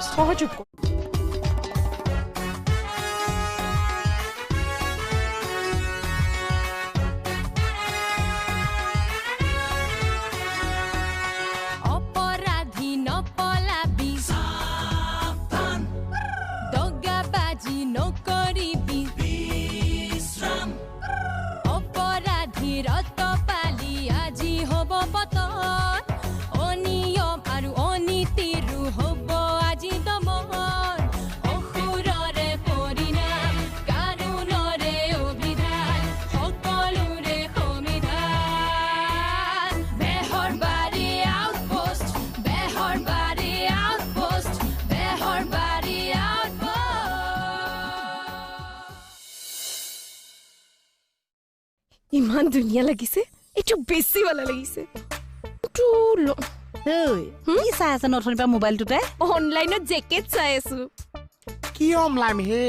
সহযোগ কৰ ইমান ধুনীয়া লাগিছে এইটো বেছি ভাল লাগিছে কি চাই আছে নথনিপা মোবাইলটোতে অনলাইনত জেকেট চাই আছো কি অনলাইন হে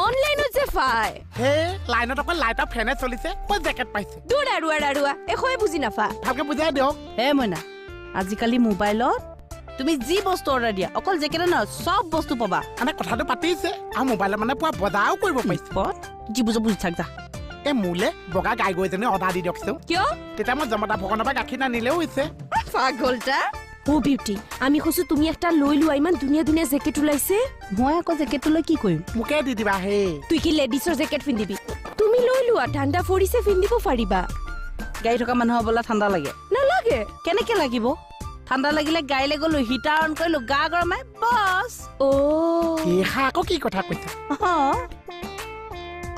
অনলাইনত যে পাই হে লাইনত অকল লাইট অফ ফেনে চলিছে মই জেকেট পাইছে দূৰ আৰুৱা এখোৱে বুজি নাপা ভালকে বুজাই দিয়ক হে মইনা আজিকালি মোবাইলত তুমি যি বস্তু অৰ্ডাৰ দিয়া অকল জেকেটে নহয় চব বস্তু পাবা মানে কথাটো পাতিছে আৰু মোবাইলত মানে পুৰা বজাৰো কৰিব পাৰিছে যি বুজো বুজি থাক যা এই মোলে বগা গাই গৈ এজনী অৰ্ডাৰ দি দিয়কচোন কিয় তেতিয়া মই জমতা ভগৱানৰ পৰা গাখীৰ নানিলেও হৈছে পাগলটা ও বিউটি আমি কৈছো তুমি একটা লৈ লোৱা ইমান ধুনীয়া ধুনীয়া জেকেট ওলাইছে মই আকৌ জেকেটটো লৈ কি কৰিম মোকে দি দিবা হে তুই কি লেডিছৰ জেকেট পিন্ধিবি তুমি লৈ লোৱা ঠাণ্ডা পৰিছে পিন্ধিব পাৰিবা গাড়ী থকা মানুহৰ বোলা ঠাণ্ডা লাগে নালাগে কেনেকে লাগিব ঠাণ্ডা লাগিলে গাড়ীলৈ গলো হিটাৰ অন কৰিলো গা গৰমাই বছ অ এই আকৌ কি কথা কৈছা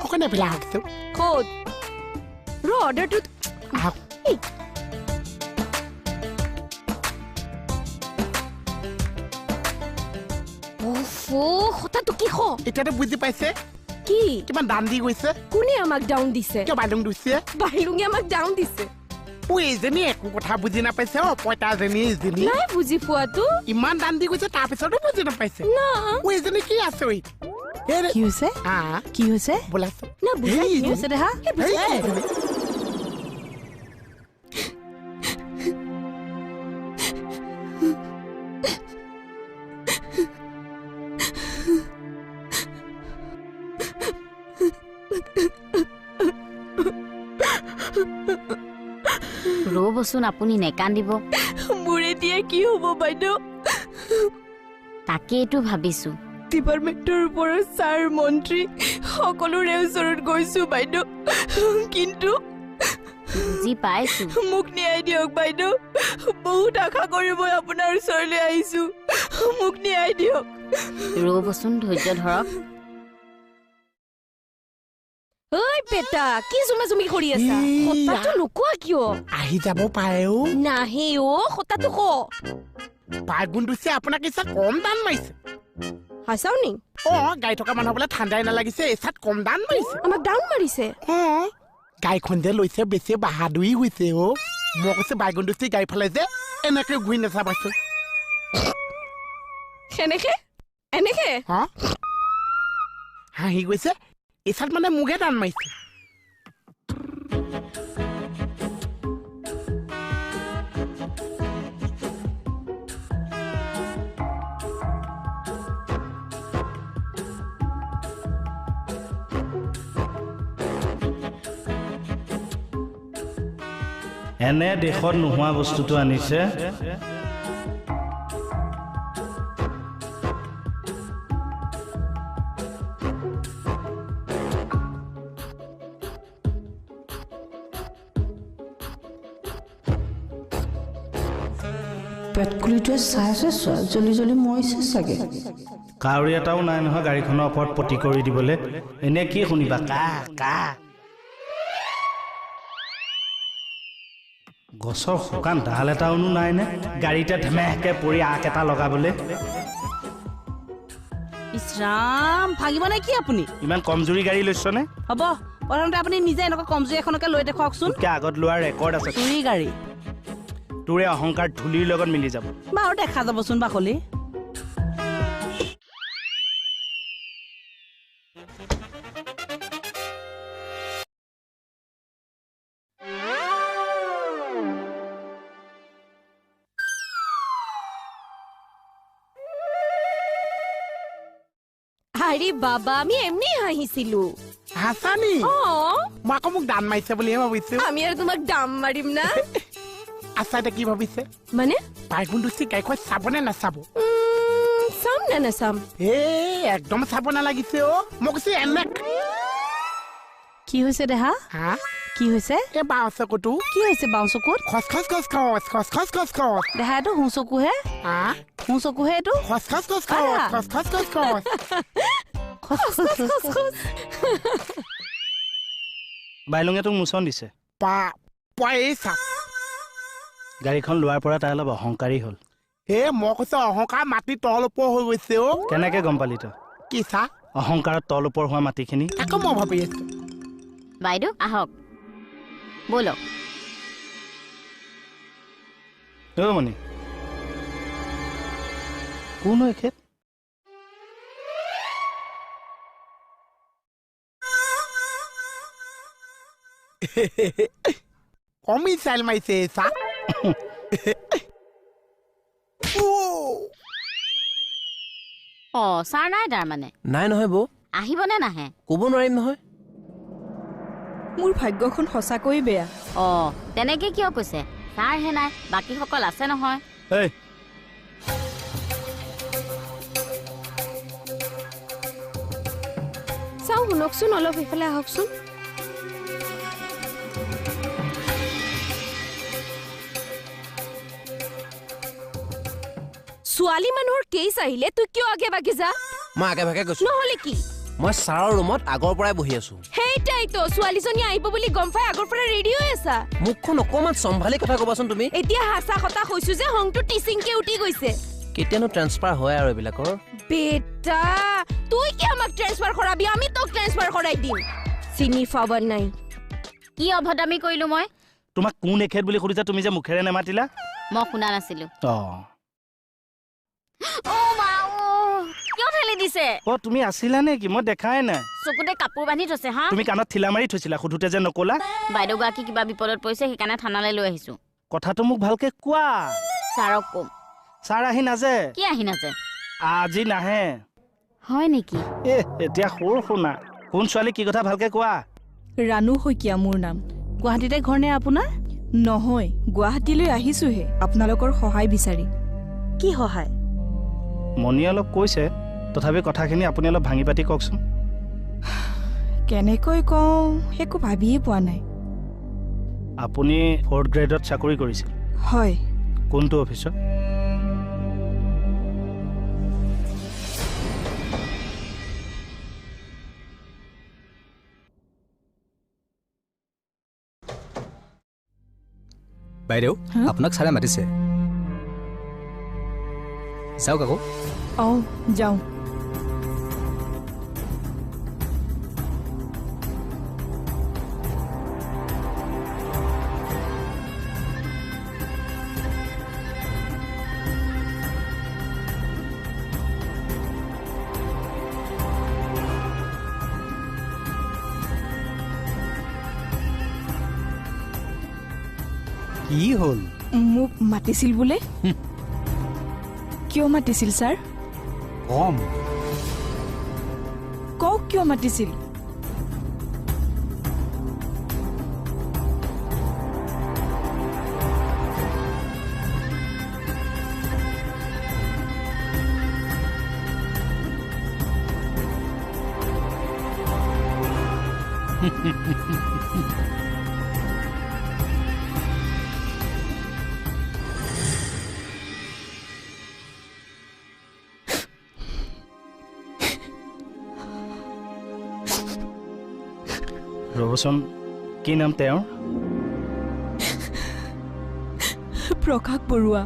অকণে পেলা আহকচোন ক'ত ৰ অৰ্ডাৰটো আহক ও হঠাৎ কি খ এতিয়াতো বুজি পাইছে কি কিমান দাম দি গৈছে কোনে আমাক ডাউন দিছে কিয় বাইলুং দিছে বাইলুঙে আমাক ডাউন দিছে ও এইজনী একো কথা বুজি নাপাইছে অপইতাজনী এইজনী নাই বুজি পোৱাটো ইমান দাম দি গৈছে তাৰপিছতো বুজি নাপাইছে না ও এইজনী কি আচৰিত কি হৈছে কি হৈছে বোলাছো না বুজাই কি হৈছে দেহা ৰ'বচোন আপুনি নেকান্দিব মোৰে দিয়ে কি হ'ব বাইদেউ তাকেইটো ভাবিছো ডিপাৰ্টমেণ্টৰ ওপৰত ছাৰ মন্ত্ৰী সকলোৰে ওচৰত গৈছো বাইদেউ কিন্তু বুজি পাইছো মোক ন্যায় দিয়ক বাইদেউ বহুত আশা কৰি মই আপোনাৰ ওচৰলৈ আহিছো মোক ন্যায় দিয়ক ৰ'বচোন ধৈৰ্য ধৰক ঐ পেটা কি জুমি কৰি আছা হতাটো লুকোৱা কিয় আহি যাব পাৰে অ নাহে অ হতাটো ক বাইগুণ দিছে আপোনাক ইচ্ছা কম দাম মাৰিছে হাচাও নি গাড়ী থকা মানুহ বোলে ঠাণ্ডাই নালাগিছে এচাত কম দাম মাৰিছে আমাক ডাউন মাৰিছে গাড়ীখন যে লৈছে বেছি বাহাদুৰি হৈছে মই কৈছে বাইগুণ দিছে গাড়ী ফালে যে এনেকে ঘূৰি নাচাবাইছো সেনেকে এনেকে হাঁহি গৈছে এচাত মানে মোকে দান মাৰিছে এনে দেশত নোহোৱা বস্তুটো আনিছে পেটকুলিটোৱে চাই আছে জলি জলি মৰিছে চাগে কাউৰী এটাও নাই নহয় গাড়ীখনৰ ওপৰত পতি কৰি দিবলৈ এনে কি শুনিবা কা কা গছৰ শুকান ডাল এটাওনো নাইনে গাড়ীতে ধেমেহকে পৰি আগ এটা লগাবলৈ ইছৰাম ভাগিব নে কি আপুনি ইমান কমজুৰি গাড়ী লৈছনে হ'ব প্ৰথমতে আপুনি নিজে এনেকুৱা কমজুৰি এখনকে লৈ দেখুৱাওকচোন আগত লোৱাৰ ৰেকৰ্ড আছে চুৰি গাড়ী তোৰে অহংকাৰ ধূলিৰ লগত মিলি যাব বাৰু দেখা যাবচোন বাকলি আৰে বাবা আমি এমনি হাঁহিছিলো হাসানি মই আকৌ মোক দান মাৰিছে বুলিহে ভাবিছো আমি আৰু তোমাক দাম মাৰিম না আচ্ছা এতিয়া কি ভাবিছে মানে বাইগুণ্ডুচি গাইখন চাবনে নাচাব চাম না নাচাম একদম চাব নালাগিছে মই কৈছো এনে কি হৈছে দেহা হা কি হৈছে এই বাওঁ চকুটো কি হৈছে বাওঁ চকুত খচ খচ খচ খচ খচ খচ খচ খচ দেহা এইটো সোঁ চকুহে হা সোঁ চকুহে এইটো খচ খচ খচ খচ খচ খচ খচ খচ বাইলুঙে তোক মোচন দিছে এই চাপ গাড়ীখন লোৱাৰ পৰা তাই অলপ অহংকাৰী হ'ল মই কৈছো অহংকাৰ মাটি তল ওপৰ হৈ গৈছে কেনেকে গম পালি তই কি চা অহংকাৰত তল ওপৰ হোৱা মাটিখিনি আকৌ মই ভাবি আছো বাইদেউ আহক বলক মণি কোন এখেত কমি চাইল মাৰিছে চা ছাৰ নাই তাৰমানে নাই নহয় বৌ আহিবনে নাহে ক'ব নোৱাৰিম নহয় মোৰ ভাগ্যখন সঁচাকৈয়ে বেয়া তেনেকে কিয় কৈছে ছাৰহে নাই বাকীসকল আছে নহয় চাওঁ শুনকচোন অলপ এইফালে আহকচোন ছোৱালী মানুহৰ কেছ আহিলে তুই কিয় আগে বাগে যা মই আগে ভাগে গৈছো নহলে কি মই ছাৰৰ ৰুমত আগৰ পৰাই বহি আছো সেইটাইতো ছোৱালীজনী আহিব বুলি গম পাই আগৰ পৰা ৰেডি হৈ আছা মুখখন অকমান সম্ভালি কথা কবাচোন তুমি এতিয়া হাসা কথা কৈছো যে হংটো টিচিংকে উঠি গৈছে কেতিয়ানো ট্ৰান্সফাৰ হয় আৰু এইবিলাকৰ বেটা তুই কি আমাক ট্ৰান্সফাৰ কৰাবি আমি তোক ট্ৰান্সফাৰ কৰাই দিম চিনি পাবৰ নাই কি অভদামি কৰিলো মই তোমাক কোন এখেত বুলি সুধিছা তুমি যে মুখেৰে নেমাতিলা মই শুনা নাছিলো কিয় ঠেলি দিছে তুমি আছিলা নে কি মই দেখাই নাই চকুতে কাপোৰ বান্ধি থৈছে হা তুমি কাণত ঠিলা মাৰি থৈছিলা সুধোতে যে নকলা বাইদেউগৰাকী কিবা বিপদত পৰিছে সেইকাৰণে থানালৈ লৈ আহিছো কথাটো মোক ভালকে কোৱা ছাৰক কম ছাৰ আহি নাজে কি আহি নাজে আজি নাহে হয় নেকি এতিয়া সৰু শুনা কোন ছোৱালী কি কথা ভালকে কোৱা ৰাণু শইকীয়া মোৰ নাম গুৱাহাটীতে ঘৰ নে আপোনাৰ নহয় গুৱাহাটীলৈ আহিছোহে আপোনালোকৰ সহায় বিচাৰি কি সহায় মণি অলপ কৈছে তথাপি কথাখিনি আপুনি অলপ ভাঙি পাতি কওকচোন কেনেকৈ কওঁ একো ভাবিয়ে পোৱা নাই আপুনি 4th গ্ৰেডত চাকৰি কৰিছিল হয় কোনটো অফিচত বাইদেউ আপোনাক ছাৰে মাতিছে যাওক আকৌ যাওঁ কি হ'ল মোক মাতিছিল বোলে কিয় মাতিছিল ছাৰ কম কওক কিয় মাতিছিল ৰবচোন কি নাম তেওঁৰ প্ৰকাশ বৰুৱা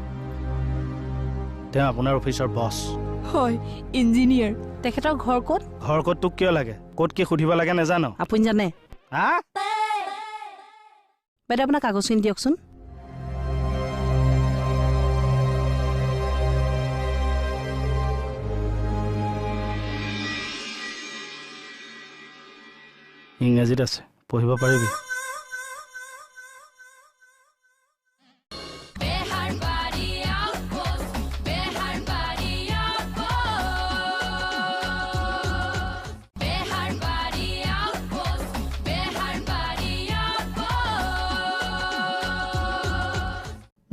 তেওঁ আপোনাৰ অফিচৰ বছ হয় ইঞ্জিনিয়াৰ তেখেতৰ ঘৰ ক'ত ঘৰ ক'ত তোক কিয় লাগে ক'ত কি সুধিব লাগে নেজানো আপুনি জানে হা বাইদেউ আপোনাৰ কাগজখিনি দিয়কচোন ইংৰাজীত আছে পঢ়িব পাৰিবি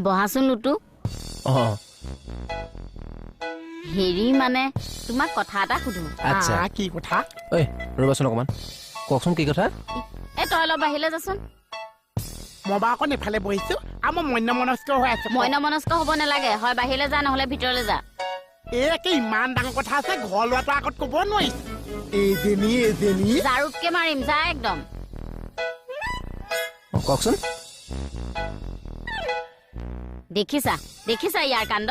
বহাচোন লুটু অঁ হেৰি মানে তোমাক কথা এটা সুধো আচ্ছা কি কথা ঐ ৰ'বাচোন অকণমান কওকচোন কি কথা তই অলপ বাহিৰলৈ যাচোন মই বাৰু অকণ এফালে বহিছো আৰু মই মন্যমনস্ক হৈ আছো মনস্ক হ'ব নালাগে হয় বাহিৰলৈ যা নহ'লে ভিতৰলৈ যা একে ইমান ডাঙৰ কথা আছে ঘৰ লোৱাটো আগত ক'ব নোৱাৰিছ এইজনী জাৰুতকে মাৰিম যা একদম অঁ কওকচোন দেখিছা ইয়াৰ কাণ্ড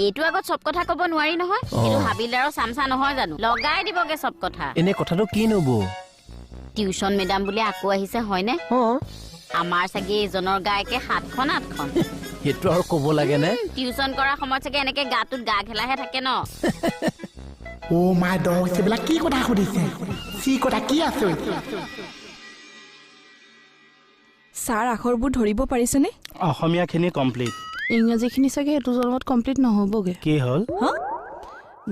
এইটো আগত চব কথা ক'ব নোৱাৰি নহয় এইটো হাবিলদাৰৰ চামচা নহয় জানো লগাই দিবগে চব কথা এনে কথাটো কি নব টিউচন মেডাম বুলি আকৌ আহিছে হয়নে অঁ আমাৰ চাগে এজনৰ গায়কে 7খন 8খন সেইটো আৰু ক'ব লাগেনে টিউচন কৰাৰ সময়ত চাগে এনেকে গাটোত গা ঘেলাহে থাকে ন অ' মাই ডগ সেইবিলাক কি কথা সুধিছে চি কথা কি আছে ছাৰ আখৰবোৰ ধৰিব পাৰিছেনে অসমীয়াখিনি কমপ্লিট ইংৰাজীখিনি চাগে এইটো জন্মত কমপ্লিট নহ'বগে কি হ'ল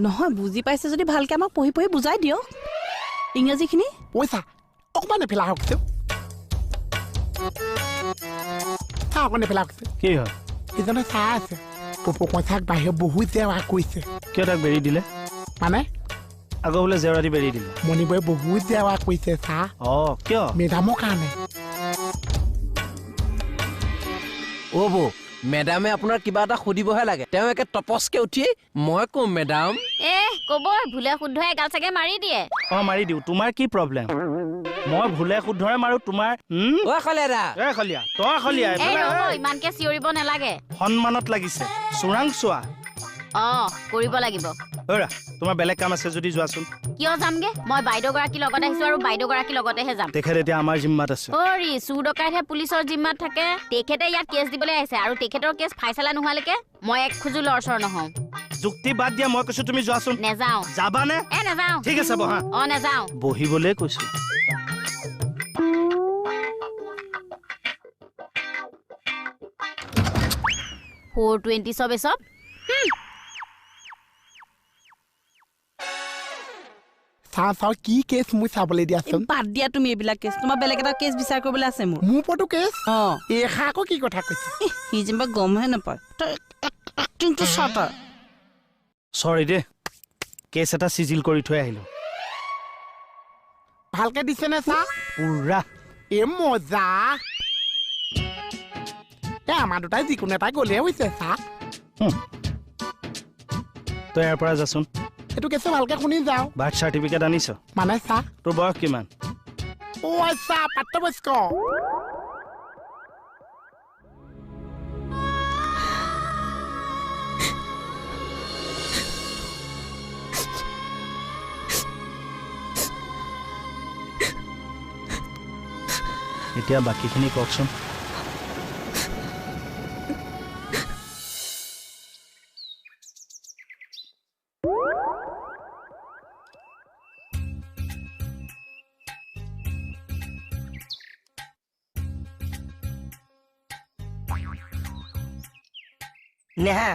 নহয় বুজি পাইছে যদি ভালকে আমাক পঢ়ি পঢ়ি বুজাই দিয়ক ইংৰাজীখিনি পইচা অকণমান এফেলা হওকচোন চাহ অকণ এফেলা হওকচোন কি হ'ল ইজনে চাই আছে পপকঁচাক বাহিৰত বহুত জেওৰা কৰিছে কিয় তাক বেৰি দিলে মানে আকৌ বোলে জেওৰা দি বেৰি দিলে মণিবৰে বহুত জেওৰা কৰিছে চাহ অঁ কিয় মেডামৰ কাৰণে অ' বৌ মেডামে আপোনাৰ কিবা এটা সুধিবহে লাগে তেওঁ একে তপচকে উঠি মই কওঁ মেডাম ক'ব ভুলে শুদ্ধ এগাল চাগে মাৰি দিয়ে অঁ মাৰি দিওঁ তোমাৰ কি প্ৰব্লেম মই ভুলে শুদ্ধৰে মাৰো তোমাৰ অ' খলেৰা খলিয়া তই খলিয়া এই ৰ'ব ইমানকে চিঞৰিব নালাগে সন্মানত লাগিছে চোৰাংচোৱা কৰিব লাগিব ঐৰা তোমাৰ বেলেগ কাম আছে যদি যোৱাচোন কিয় যামগে মই বাইদেউগৰাকীৰ লগত আহিছো আৰু বাইদেউগৰাকীৰ লগতেহে যাম তেখেত এতিয়া আমাৰ জিম্মাত আছে চুৰ ডকাইতহে পুলিচৰ জিম্মাত থাকে তেখেতে ইয়াত কেছ দিবলৈ আহিছে আৰু তেখেতৰ কেছ ফাইচলা নোহোৱালৈকে মই এক খোজো লৰচৰ নহওঁ যুক্তি বাদ দিয়া মই কৈছো তুমি যোৱাচোন নেযাওঁ যাবানে নেযাওঁ ঠিক আছে বহা নেযাওঁ বহিবলৈ কৈছো $420 চব চাওঁ কি কেছ মোৰ চাবলৈ দিয়াচোন বাদ দিয়া তুমি এইবিলাক কেছ তোমাৰ বেলেগ এটা কেছ বিচাৰ কৰিবলৈ আছে মোৰ মোৰ ওপৰতো কেছ অঁ এইষা আকৌ কি কথা কৈছে সি যেনিবা গমহে নাপায় এক্টিংটো চাটাৰ চৰি দেই কেছ এটা চিজিল কৰি থৈ আহিলো ভালকে দিছে নে চাহ পুৰা মজা আমাৰ দুটাই যিকোনো এটা গ'লে হৈছে চাহ তই ইয়াৰ পৰা যাচোন এইটো কেছটো ভালকে শুনি যাওঁ বাৰ্থ চাৰ্টিফিকেট আনিছ মানে চাহ তোৰ বয়স কিমান আচ্ছা প্ৰাপ্তবয়স্ক এতিয়া বাকীখিনি কওকচোন নেহা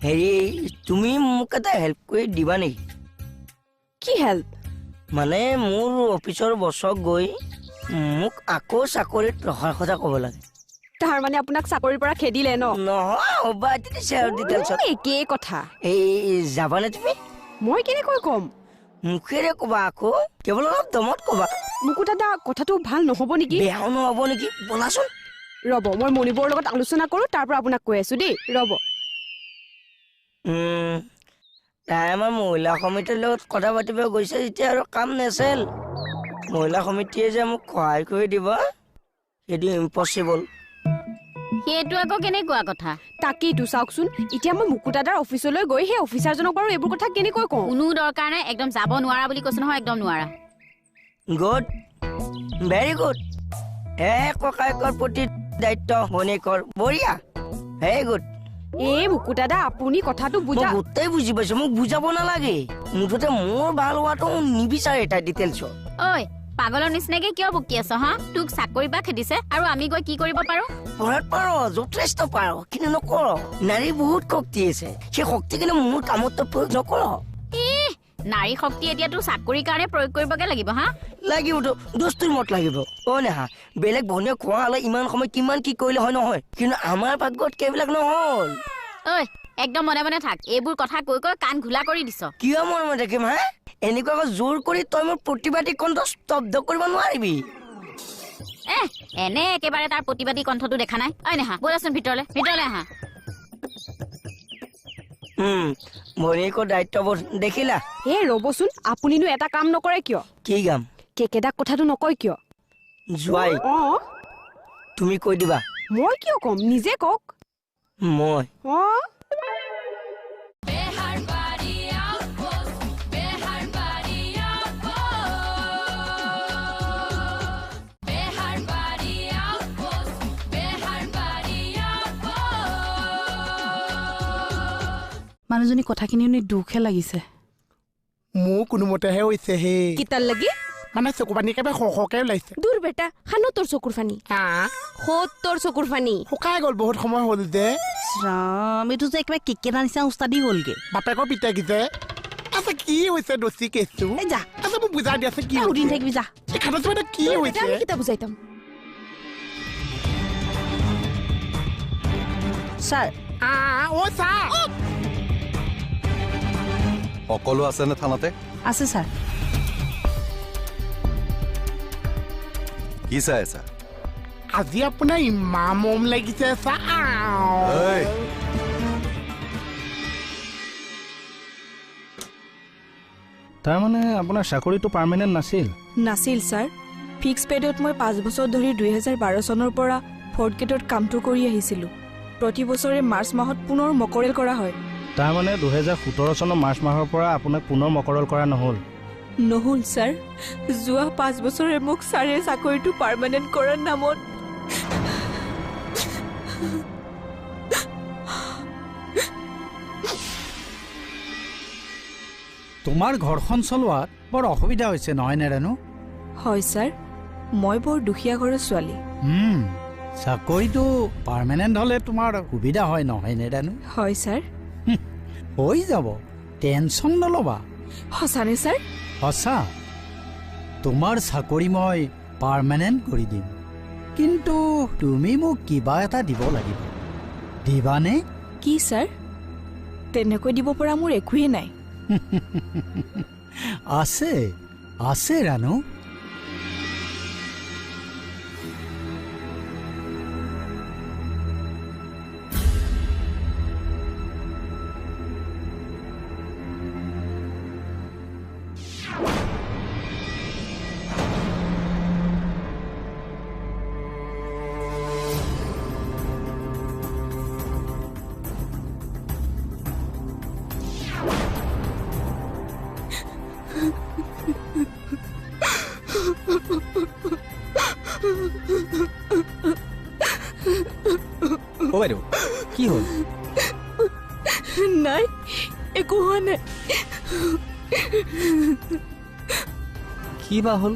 হেৰি তুমি মোক এটা হেল্প কৰি দিবা নেকি কি হেল্প মানে মোৰ অফিচৰ বছক গৈ মোক আকৌ চাকৰিত ৰখাৰ কথা ক'ব লাগে তাৰ মানে আপোনাক চাকৰিৰ পৰা খেদিলে ন নহয় হ'বা দিছে আৰু ডিটেইলছত একেই কথা এই যাবানে তুমি মই কেনেকৈ ক'ম মুখেৰে ক'বা আকৌ কেৱল অলপ দমত ক'বা মোকো দাদা কথাটো ভাল নহ'ব নেকি বেয়াও নহ'ব নেকি ব'লাচোন ৰ'ব মই মণিবৰৰ লগত আলোচনা কৰোঁ তাৰ পৰা আপোনাক কৈ আছো দেই ৰ'ব তাই আমাৰ মহিলা সমিতিৰ লগত কথা পাতিব গৈছে যেতিয়া আৰু কাম নেচেল মহিলা সমিতিয়ে যে মোক সহায় কৰি দিব সেইটো ইম্পচিবল সেইটো আকৌ কেনেকুৱা কথা তাকেইতো চাওকচোন এতিয়া মই মুকু দাদাৰ অফিচলৈ গৈ সেই অফিচাৰজনক বাৰু এইবোৰ কথা কেনেকৈ কওঁ কোনো দৰকাৰ নাই একদম যাব নোৱাৰা বুলি কৈছো নহয় একদম নোৱাৰা গুড ভেৰি গুড ককায়েকৰ প্ৰতি দায়িত্ব ভনীয়েকৰ বঢ়িয়া ভেৰি গুড এই মুকু দাদা আপুনি কথাটো বুজা গোটেই বুজি পাইছো মোক বুজাব নালাগে মুঠতে মোৰ ভাল হোৱাটো নিবিচাৰে তাই ডিটেইলছত ঐ পাগলৰ নিচিনাকে কিয় বকি আছ হা তোক চাকৰি বা খেদিছে আৰু আমি গৈ কি কৰিব পাৰো পঢ়াত পাৰ যথেষ্ট পাৰ কিন্তু নকৰ নাৰী বহুত শক্তি আছে সেই শক্তি কিন্তু মোৰ কামত প্ৰয়োগ নকৰ নাৰী শক্তি এতিয়াতো চাকৰিৰ কাৰণে প্ৰয়োগ কৰিবগে লাগিব হা লাগিবতো দস্তুৰ মত লাগিব নেহা বেলেগ ভনীয়ে খোৱা হ'লে ইমান সময় কিমান কি কৰিলে হয় নহয় কিন্তু আমাৰ ভাগ্যত কেইবিলাক নহ'ল ঐ একদম মনে মনে থাক এইবোৰ কথা কৈ কৈ কাণ ঘোলা কৰি দিছ কিয় মনে মনে থাকিম হা এনেকুৱাকৈ জোৰ কৰি তই মোৰ প্ৰতিবাদী কণ্ঠ স্তব্ধ কৰিব নোৱাৰিবি এনে একেবাৰে তাৰ প্ৰতিবাদী কণ্ঠটো দেখা নাই ঐ নেহা ব'লাচোন ভিতৰলৈ আহা ভনীয়েকৰ দায়িত্ববোধ দেখিলা এ ৰ'বচোন আপুনিনো এটা কাম নকৰে কিয় কি কাম কেকেদাক কথাটো নকয় কিয় জোৱাই তুমি কৈ দিবা মই কিয় কম নিজে কওক মই মানুহজনী কথাখিনি শুনি দুখে লাগিছে মোৰ কোনোমতেহে হৈছে হে কিতাল লাগি মানে চকু পানী একেবাৰে সৰহকৈ ওলাইছে দূৰ বেটা খানো তোৰ চকুৰ ফানি ক'ত তোৰ চকুৰ ফানি শুকাই গ'ল বহুত সময় হ'ল যে ৰাম এইটো যে একেবাৰে কেকেটা নিচিনা উস্তাদি হ'লগে বাপেকৰ পিতেক যে আচ্ছা কি হৈছে দচি কেছটো যা আচ্ছা মোক বুজাই দিয়াছে কি উদিন থাকিবি যা এই খানাটো এটা কি হৈছে আমি কিতা বুজাইতাম ছাৰ ছাৰ সকলো আছেনে থানাতে আছে ছাৰ কি চাই আছা আজি আপোনাৰ ইমান মৰম লাগিছে ছাৰ তাৰমানে আপোনাৰ চাকৰিটো পাৰ্মানেণ্ট নাছিল ছাৰ ফিক্স পেডত মই 5 বছৰ ধৰি 2012 চনৰ পৰা 4th গ্ৰেডত কামটো কৰি আহিছিলোঁ প্ৰতি বছৰে মাৰ্চ মাহত পুনৰ মকৰেল কৰা হয় তাৰমানে 2017 চনৰ মাৰ্চ মাহৰ পৰা আপোনাক পুনৰ মকৰল কৰা নহ'ল নহ'ল ছাৰ যোৱা 5 বছৰে মোক ছাৰে চাকৰিটো পাৰ্মানেণ্ট কৰাৰ নামত তোমাৰ ঘৰখন চলোৱাত বৰ অসুবিধা হৈছে নহয় নে ৰানু হয় ছাৰ মই বৰ দুখীয়া ঘৰৰ ছোৱালী চাকৰিটো পাৰ্মানেণ্ট হ'লে তোমাৰ সুবিধা হয় নহয় নে ৰানু হয় ছাৰ হৈ যাব টেনশ্যন নল'বা সঁচানে ছাৰ সঁচা তোমাৰ চাকৰি মই পাৰ্মানেণ্ট কৰি দিম কিন্তু তুমি মোক কিবা এটা দিব লাগিব দিবানে কি ছাৰ তেনেকৈ দিব পৰা মোৰ একোৱেই নাই আছে আছে ৰানু বাইদেউ কি হ'ল নাই একো হোৱা নাই কি বা হ'ল